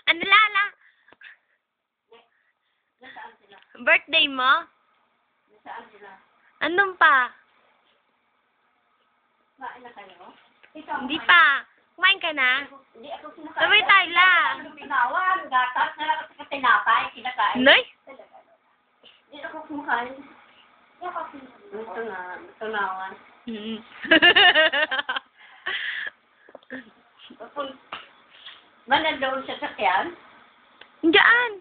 Ano, Lala? Nasaan sila? Birthday mo? Nasaan sila? Anong pa? Kumain na kayo? Ikaw, Hindi kumain. pa. Kumain ka na? Hindi ako kumakain. Sabay tayo, La. Pinawan, gatas, na lang at tinapay, kinakain. Noy? Hindi ako kumakain. Hindi ako kumakain. Ito nga, tunawan. Mm. Manandoon sa sakyan? Diyan.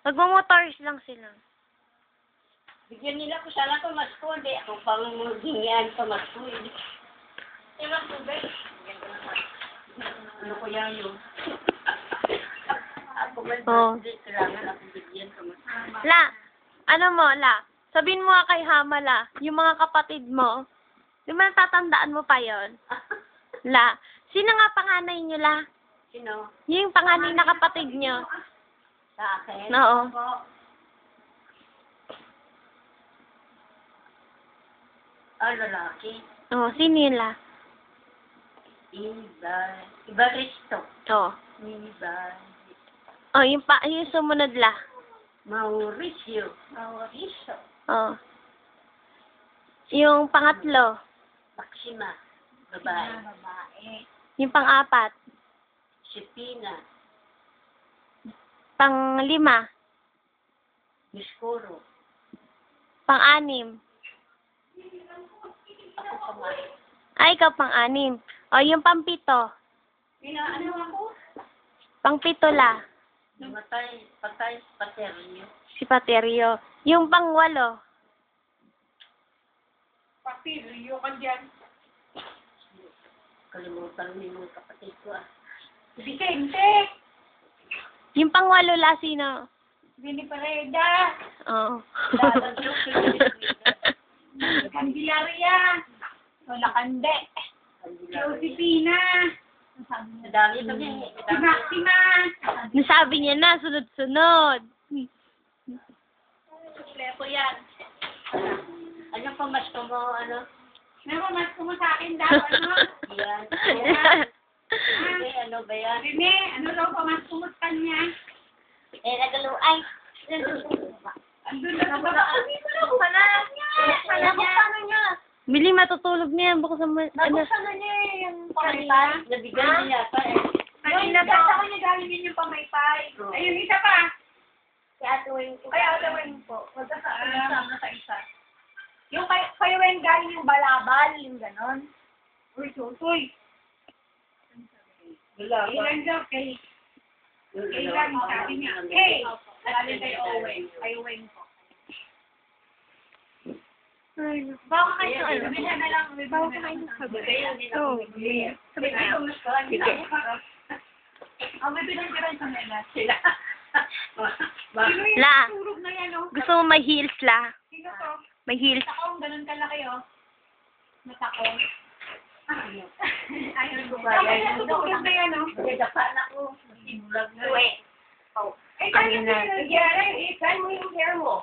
Magmamotors lang sila. Bigyan nila ko sana pamasko, hindi ako pang hingian pamasko. Ilang tubig? Ano ko yan yun? Ako man, Oh. kailangan ako bigyan pamasko. La, ano mo, La? Sabihin mo nga kay Hama, La, yung mga kapatid mo, di ba natatandaan mo pa yon? La, sino nga panganay niyo, La? Sino? Yung panganay na kapatid niyo. Sa akin? Oo. Ako. Lalaki. Oh, sino yun, La? Ibaristo. Oh. Iba. Oh, yung sumunod, La. Mauricio. Mauricio. Oh. Yung pangatlo. Maxima. Babae. Yung pang-apat. Sipina. Pang-lima. Miskoro. Pang-anim. Ako pamain. Ay, ikaw pang-anim. O, yung pang-pito. Ano ako? Pang-pito, La. Patay, pateryo. Si Paterio. Yung pang-walo. Pateryo ka dyan. Kalimutan mo yung kapatid ko ah. Vicente! Yung pang-walo, La, sino? Bini Pareda! Oo. Candelaria! Wala kande! Josepina! Madami kami. Si Maxima! Nasabi niya na, sunod-sunod. Lepo yan. Ano pamasko mo, ano? May pamasko mo sa akin daw, ano? Yan. Rene, ano ba yan? Rene, ano daw pamasko mo sa kanya? Nagaluay. Andun na ba? Paano niya? Bili, matutulog na yan. Buksan mo. Ano? Nabuksan na niya yung pamaypay. Nabigyan niya yata eh. Kanina pa ako niya galing din yung pamaypay. Ay, yung isa pa. Kaya atawin ko. Kaya atawin po. Magkasama sa isa. Yung kayo rin galing yung balabal, yung ganon. Uy, tutoy. Ilan daw kay... Ilan sabi niya. Hey! Galing kay Owen. Kay Owen po. Baka kayo ano? Baka na lang. Baka kayo sabi. Oo. Sabi kayo. Sige. Ang bibilang ka rin sa nila. Sila. La, Turog na yan, oh. gusto mo may heels, La? Sino to? May heels. Takong, ganun kalaki, oh. Matakong. Ayaw ko ba? Turog na yan, oh. Nagdapan ako. Vlog na. Uwe. Oh. Eh, kami na. Kaya mo yung hair mo.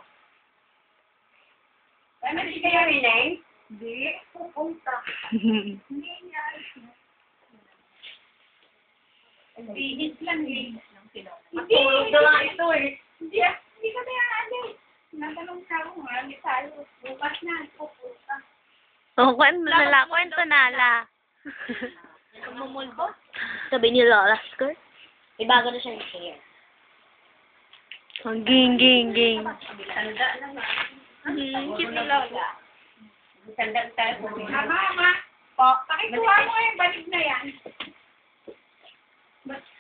Ano si kaya Renee? Hindi. Pupunta. Hindi niya. Bihis lang, bihis lang sila. Matulog na lang ito eh. Hindi ka na ano eh. Natanong ka kung marami tayo. Bukas na, pupunta. Oh, kwento na, La. Kwento na, La. Mamulbo? Sabi ni Lola skirt. Ibago na siya yung hair. Oh, ging. Tanda na nga. Cute ni Lola. Tanda tayo. Mama. Po, pakikuha mo yung balik na yan.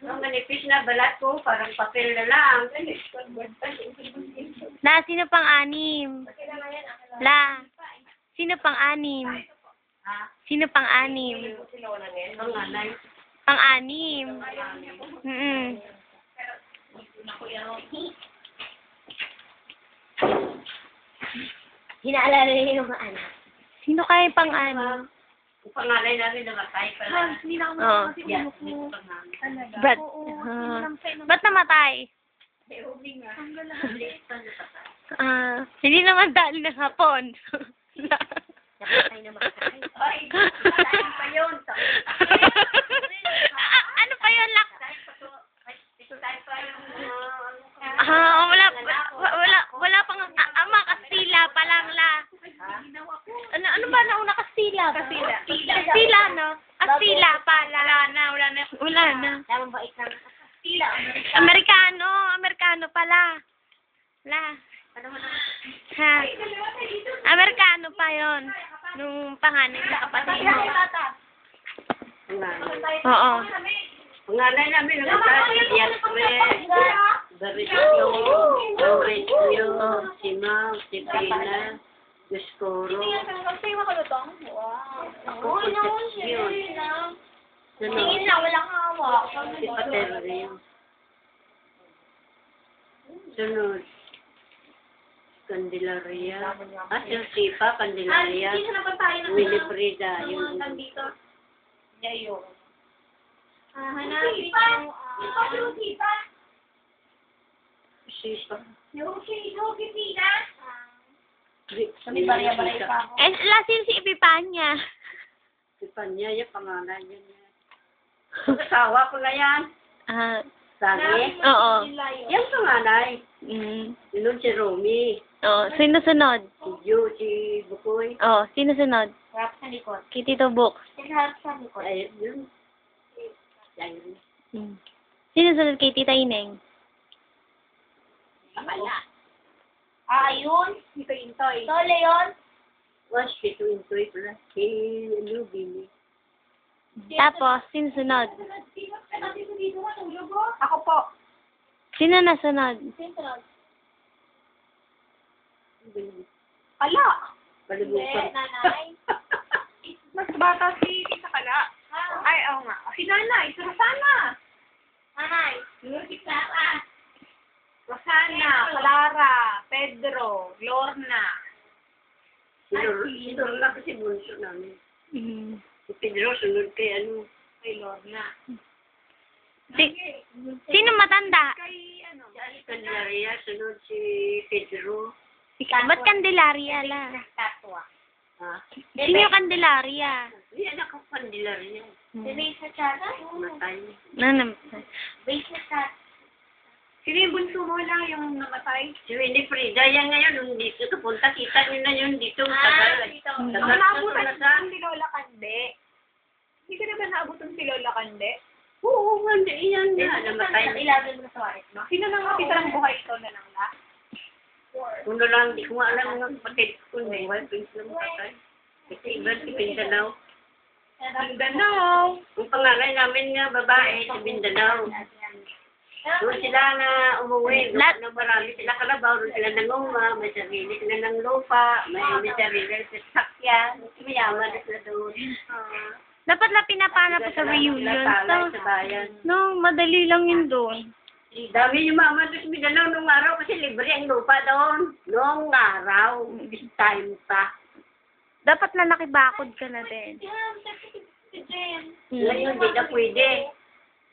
Ang manipis na balat ko, parang papel na lang. La, sino pang-anim? La, sino pang-anim? Ha? Sino pang-anim? Ang nanay. Pang-anim. Hinaalala niyo yung mga anak. Sino kaya pang-anim? Yung pangalay namin namatay pala. Hindi na ako Oo. kasi Yeah, ulo ko. dito pa namin. Talaga. Ba't? Oo, Ah. sinampay nung Ba't namatay? Eh, uli nga. ang galahan. Dito napatay. Hindi naman dahil ng hapon. Napatay na makatay. Ay, patay pa yun. Ano pa yun, Lak? Wala pang ama, Kastila pa lang la. Ano ba nauna, Kastila? Kastila, no? Kastila pala. Wala na. Tamang bait na. Tila. Amerikano pala. La. Ano mo na? Ha? Amerikano pa yon nung panganay sa kapatid mo. Oo. Panganay namin ang Yes, Barisyo, Mauricio, si Mau, si Pina, Guskoro. Ako po si Yun. Si Paterrio. Sunod. Candelaria. Si Sipa, Candelaria. Willy Frida. Yung Sipa. Lasin si Epipanya. Sipa niya, yung pangalan niya. Asawa ko na yan. Sagi? Oo. Yung panganay. Yun si Romy. Oo. Sino sunod? Si Ju, si Bukoy. Oo. Sino sunod? Harap sa likod. Kay Tito Book. Harap sa likod. Ayun yun. Sino sunod kay Tita Ineng? Wala. Ayun. Ito Intoy. So, Leon? Was, ito Intoy pala. Si Billy. Tapos, sino sunod? Ako po. Sino na sunod? Ala! Balibukan. Mas bata si Tita Kala. Ay, oo nga. Si Nanay, si Rosana. Nanay. Si Clara. Rosana, Clara, Pedro, Lorna. Si Lorna kasi bunso namin. Si Pedro, sunod kay kay Lorna. Sino matanda? Kay si Candelaria, sunod si Pedro. Ba't Candelaria la? Tatwa. Ha? Sino yung Candelaria? Hindi, anak ko Candelaria. Si Base na Chata? Namatay. Base na Chata. Sino yung bunso mo lang yung namatay? Si Winnie Frida. Yan ngayon, nung dito kapunta, kita nyo na yun dito. Dito. Naabutan sa si Lola Kande. Hindi ka na ba naabutan si Lola Kande? Oo, Kande. Iyan na. Namatay. Ilagan mo na sa waris mo. Sino nang nakita ng buhay ito na lang la? Kuno lang, di ko nga alam mga kapatid ko. May wife lang patay. Kasi iba si Mindanao. Mindanao. Ang pangalan namin nga babae, si Mindanao. Doon sila na umuwi. Doon marami sila kalabaw. Doon sila nanguma. May sarili sila ng lupa. May sarili sila sa sakyan. Mayaman na sila doon. Dapat na pinapanap sa reunion. Sa bayan. No, madali lang yun doon. Dami yung mama doon sa Mindanao nung araw kasi libre ang lupa doon. Nung araw. This time pa. Dapat na nakibakod ka na din. Ngayon, hindi na pwede.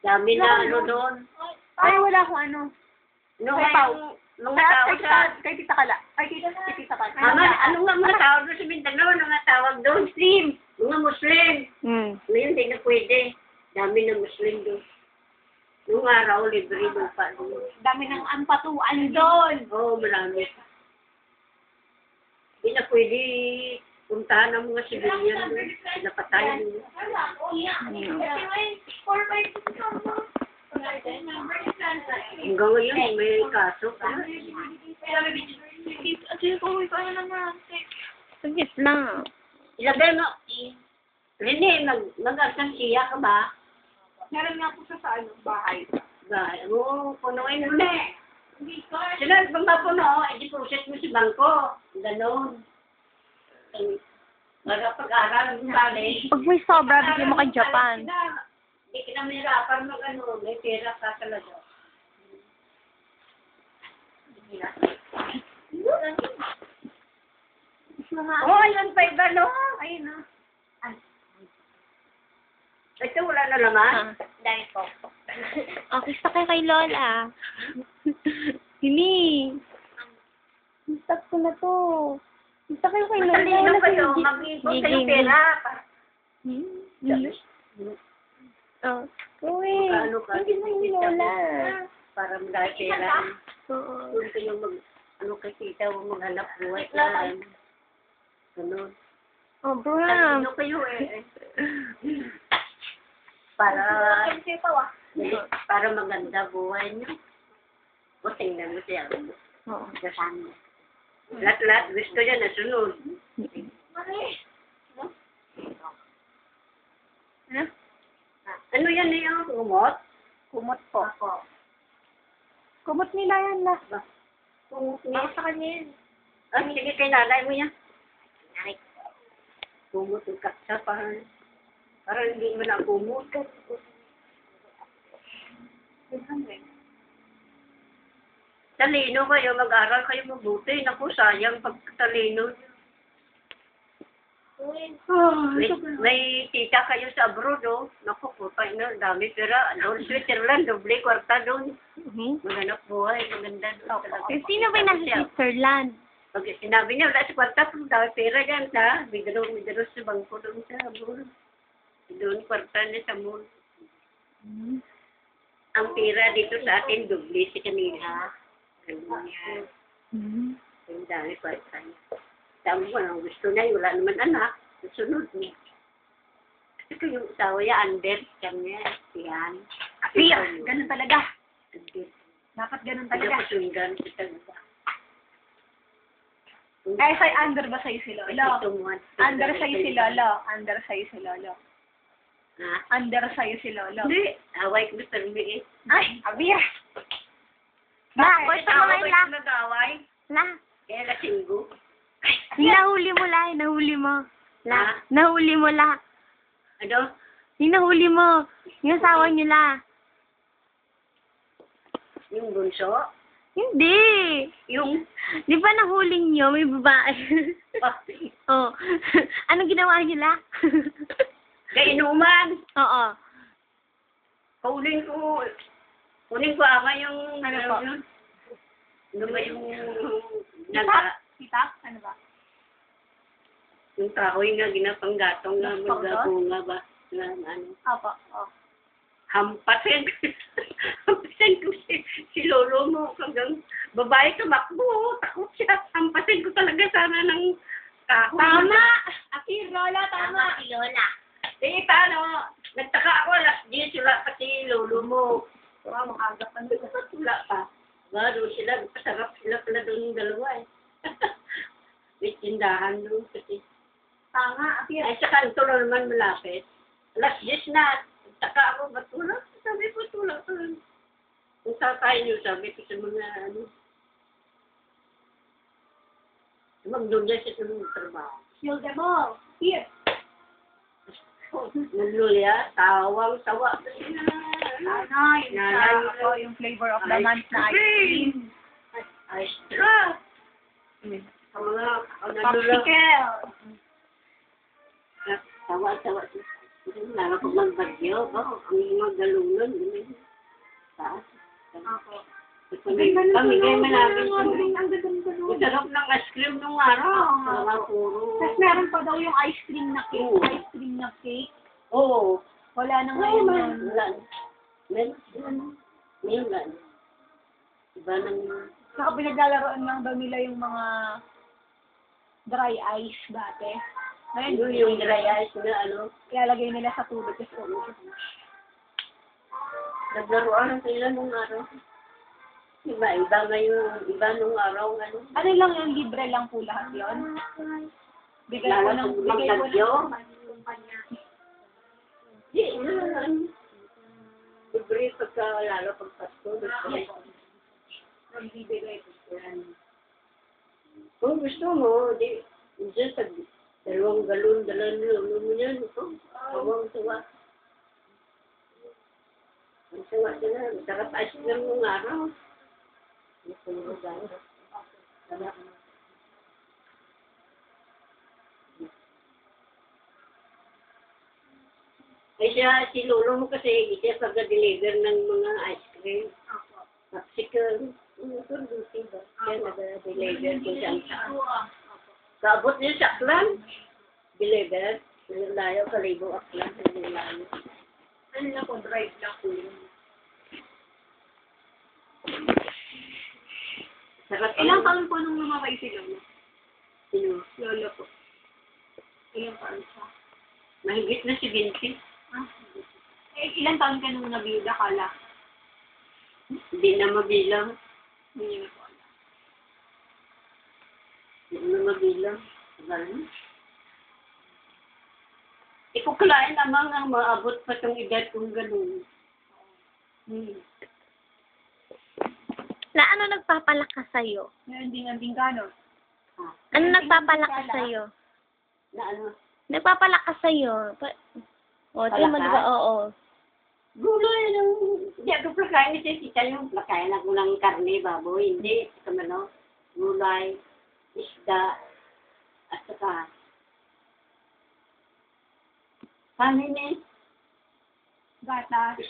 Dami na doon. Ay, wala akong ano. Nung tawag sa... Kay Tita Kala. Ay, kay Tita Kala. Ano nga mga tawag doon sa Mindanao? Ano nga tawag doon? Muslim. Mga Muslim. Ngayon, hindi na pwede. Dami na Muslim doon. Nung araw, libre doon pa. Dami ng ampatuan doon. Oo, marami. Hindi na pwede puntahan ng mga civilian doon. Pinapatay doon. Hanggang ngayon, may kaso pa. Sagit lang. Ilagay mo. Rene, mag-arsansiya ka ba? Meron nga po siya sa bahay. Bahay. Oo, punuin mo na eh. Sila, pag mapuno, i-deposit mo si bangko. Ganon. Pag-aral ng bali. Pag may sobra, bigyan mo kay Japan. Hindi ka na mahirapan may pera ka talaga. Ayun pa iba, no? Ayun, no? Ito, wala na laman? Dahil po. Gusto kayo kay Lola. Hindi. Stop ko na to. Gusto kayo kay Lola. Matalino kayo, mag-ipon kayo pera. Uy. Ano ka? Hindi na yung Lola. Para magdahil pera. Oo. Doon kayo kasi ikaw maghanap buhay na. Ganun. Oh, Bram. Ano kayo para maganda buhay niyo. O tingnan mo siya. Oo. Kasama. Lahat gusto niya na sunod. Ano yan na yung kumot? Kumot po. Ako. Kumot nila yan la. Kumot Ako niya. sa kanya yun. Sige kay nanay mo yan. Kumot yung kaksa para hindi mo na kumot. Talino kayo, mag-aral kayo mabuti. Naku, sayang pagtalino. May tita kayo sa abroad, oh. Naku, putay na, dami pera. Doon, Switzerland, doble kwarta doon. Maghanap buhay, maganda doon. Eh, sino ba yung nasa Switzerland? Pag sinabi niya, wala sa kwarta, pero dami pera yan, ha? Bidaro sa bangko doon sa mall. Doon, kwarta na sa mall. Ang pera dito sa atin, doble sa kanila. Ganun yan. Ang dami kwarta niya. Sabi ko, ang gusto niya, wala naman anak. Sunod niya. Kasi yung asawa niya, under kanya. Yan. Pia, ganun talaga. Under. Dapat ganun Taga talaga. pasundan sa talaga. Ay, under ba sa'yo si Lolo? Under sa'yo si Lolo. Under sa'yo si Lolo. Ha? Under sa'yo si Lolo. Hindi. Away ko sa rumi eh. Ay, Abir. La, gusto mo Away ngayon, ko La. nag-away. La. Kaya lasinggo. Nahuli mo, La. Nahuli mo. La. Ha? Nahuli mo, La. Ano? Hinahuli mo. Yung asawa niyo, La. Yung bunso? Hindi. Yung... Di ba nahuling niyo, may babae? Oh, Oh. Anong ginawa niyo, La? gainuman. Oo. Kunin ko ama yung... Ano po? yun? Ano ba yung... Naga, Tita? Ano ba? yung kahoy nga ginapanggatong na Napanggot? magbunga ba? Na ano? Opo. Oh. Hampasin. Hampasin ko si lolo mo. Hanggang babae tumakbo. Takot siya. Hampasin ko talaga sana ng kahoy. Tama! Akir, Lola, tama. Si Lola. Eh, paano? Nagtaka ako, alas 10, wala pa si lolo mo. Wow, maaga pa nila. Wala pa. Ba, doon sila, pasarap sila pala doon yung dalawa eh. May tindahan doon kasi. Tama, Akir. Ay, sa kanto na naman malapit. Alas 10 na. Nagtaka ako, ba't wala? Sabi ko, wala pa. Kung tatay niyo, sabi ko sa mga ano. Magdoon niya siya sa mga trabaho. Shield them all. Here. Nagluya, tawang-tawa. Ano, yung flavor of the month na ice cream. Ice cream. Sa mga, Popsicle. tawa-tawa. Lalo pag magbagyo, ang mga galunan. Opo. Pamigay malapit. Ang ganda. Ang sarap ng ice cream nung araw. Mga puro. Tapos meron pa daw yung ice cream na cake. Oo. Ice cream na cake. Oo. Wala na ngayon yun. Wala. Meron. Iba nang... Saka pinaglalaroan lang daw nila yung mga dry ice dati. Ngayon, Yun yung dry ice na ano. ilalagay nila sa tubig. Kasi Naglaruan sila nung araw. Iba ngayon. Iba nung araw. Ano lang yung libre lang po lahat yun. Bigay ko ng Magbagyo. Hindi, libre pagka lalo pag Pasko. Nagbibigay ko. Kung gusto mo, di, dyan sa dalawang galon, mo yan. Tawang-tawa. Ang tawa sila. Sarap ice cream nung araw. Ay siya, si lolo mo kasi, siya pag-deliver ng mga ice cream. Popsicle. Duty ba? Siya nag-deliver kung saan saan. Kaabot niya sa Aklan. Deliver. Naglayo, kalibo Aklan. Naglayo. Ano na po, drive lang po yun. Sarap. Ilang taon po nung lumakay si Lolo? Sino? Lolo po. Ilang taon siya? Mahigit na si Vinci. Ah, ilang taon ka nung nabiyuda kala? Hindi na mabilang. Hindi niyo na po alam. Hindi na mabilang. Ganun. Ikukulain namang ang maabot pa itong edad kong ganun. Na ano nagpapalakas sa'yo? Meron din ang bingkano. Ah. Ano nagpapalakas sa'yo? Na ano? Nagpapalakas sa'yo. O, tingnan mo, di ba? Oo. Gulay ng... Hindi ako plakain ni Tita yung plakain ako ng karne, baboy. Hindi. Kamano? Gulay, isda, at saka... Kanin eh. Gatas.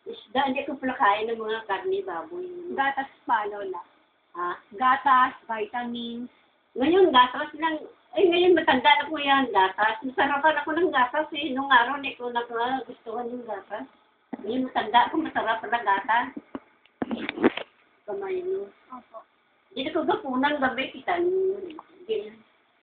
Isda, hindi ako plakain ng mga karne, baboy. Gatas pa, Lola. Ha? Gatas, vitamins. Ngayon, gatas lang. Ay, ngayon matanda na ko yan, gatas. Masarapan ako ng gatas eh. Nung araw, hindi ko gustuhan yung gatas. Ngayon, matanda ako, masarap na gatas. Kamay mo. Opo. Hindi ko gapunang gabi, kita niyo.